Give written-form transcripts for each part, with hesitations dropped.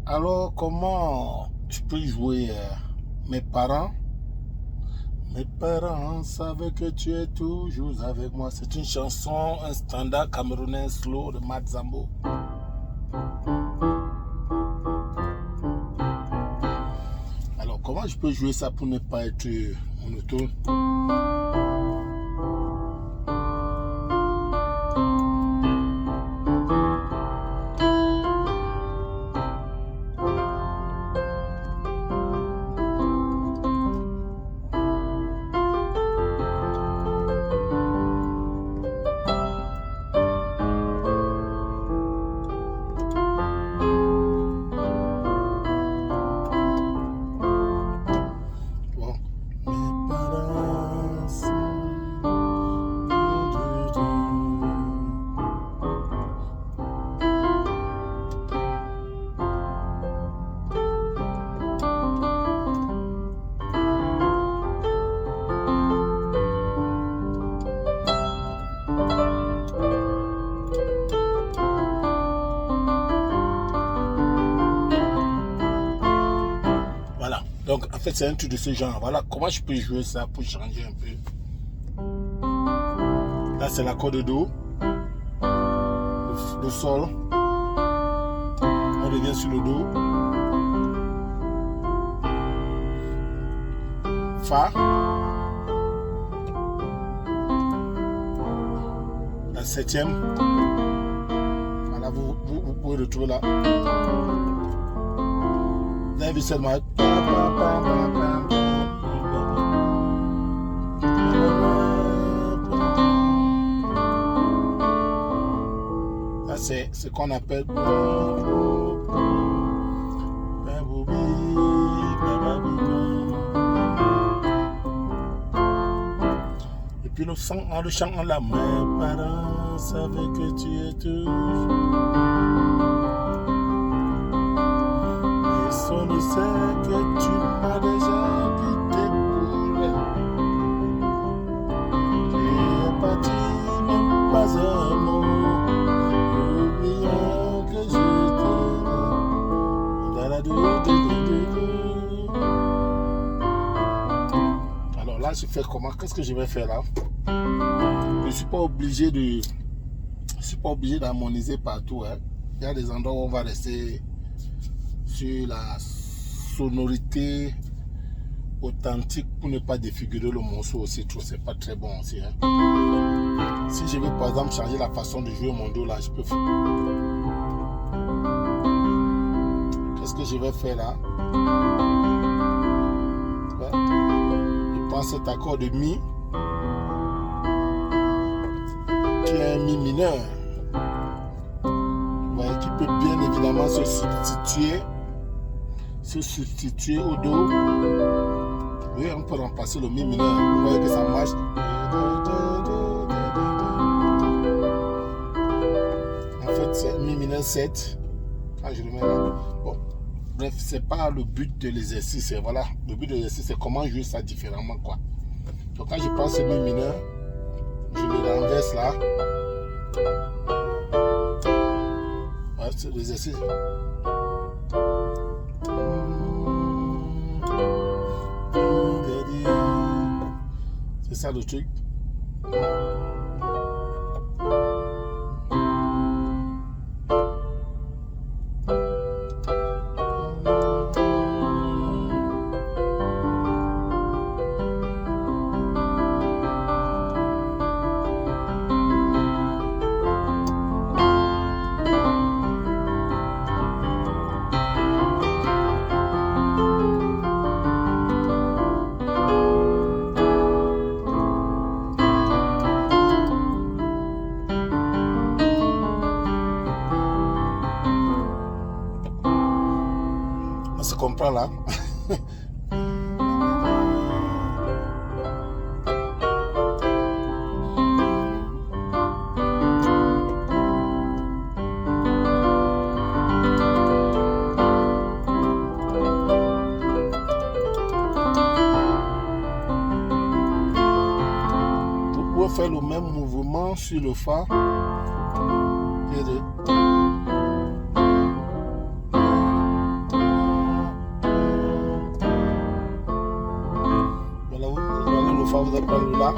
Alors, comment je peux jouer mes parents? Mes parents savaient que tu es toujours avec moi. C'est une chanson, un standard camerounais slow de Matt Zambo. Alors, comment je peux jouer ça pour ne pas être monotone? Voilà, donc en fait c'est un truc de ce genre. Voilà comment je peux jouer ça pour changer un peu. Là c'est l'accord de Do, le Sol, on revient sur le Do, Fa, la septième, voilà vous pouvez retrouver là. Vous avez vu seulement. Ça c'est ce qu'on appelle. Et puis le chant en la main, parents savaient que tu es toujours. On ne sait que tu m'as déjà quitté pour elle. Tu es parti, même pas un mot. Oublions que je t'aime. Alors là, je fais comment? Qu'est-ce que je vais faire là? Je ne suis pas obligé d'harmoniser partout. Hein. Il y a des endroits où on va rester sur la sonorité authentique pour ne pas défigurer le morceau aussi trop, c'est pas très bon aussi. Hein. Si je veux par exemple changer la façon de jouer mon Do là, je peux faire. Qu'est-ce que je vais faire là? Ouais. Je prends cet accord de Mi qui est un Mi mineur. Ouais, qui peut bien évidemment se substituer au Do. Oui, on peut remplacer le Mi mineur. Vous voyez que ça marche. En fait, c'est Mi mineur 7. Quand je le mets là. Bon. Bref, c'est pas le but de l'exercice. Voilà. Le but de l'exercice, c'est comment jouer ça différemment, quoi. Donc, quand je prends ce Mi mineur, je le renverse là. Ouais, c'est l'exercice. C'est ça le truc. On se comprend là. Vous pouvez faire le même mouvement sur le Fa. on va prendre là.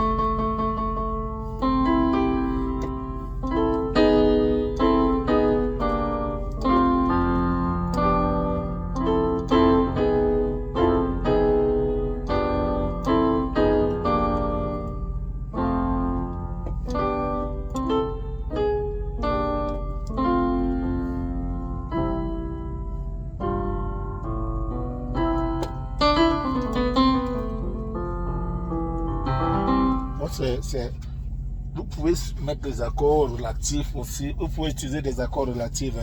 Vous pouvez mettre des accords relatifs aussi. Vous pouvez utiliser des accords relatifs.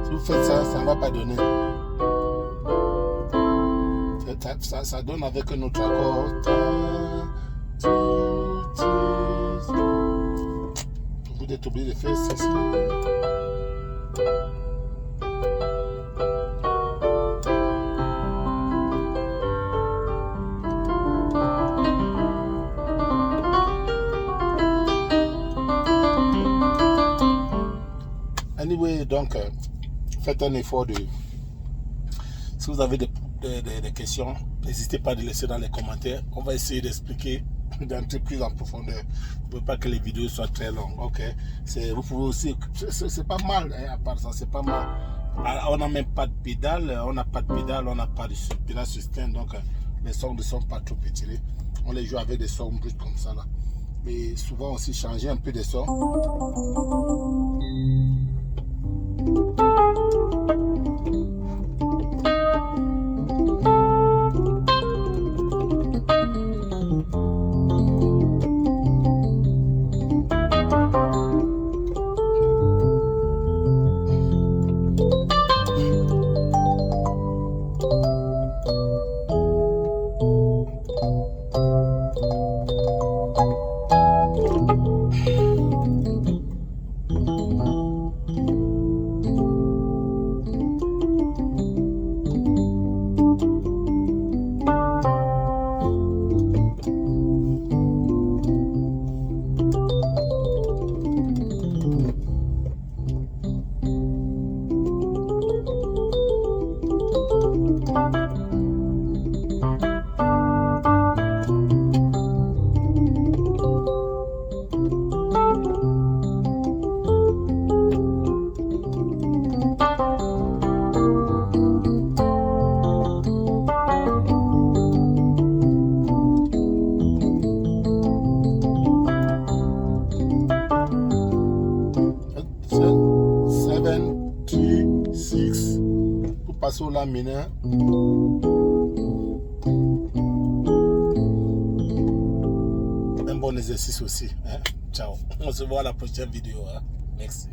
Si vous faites ça, ça ne va pas donner. Ça donne avec un autre accord. Vous êtes obligé de faire ça. Anyway, donc, faites un effort de... Si vous avez des questions, n'hésitez pas à les laisser dans les commentaires. On va essayer d'expliquer, d'entrer plus en profondeur. Vous ne pouvez pas que les vidéos soient très longues. Ok, vous pouvez aussi... C'est pas mal, hein, à part ça, c'est pas mal. On n'a même pas de pédale, on n'a pas de pédale, on n'a pas de pédale sustain, donc les sons ne sont pas trop étirés. On les joue avec des sons bruts comme ça là. Mais souvent aussi changer un peu des sons. Passer au la mineur. Un bon exercice aussi. Hein? Ciao. On se voit à la prochaine vidéo. Hein? Merci.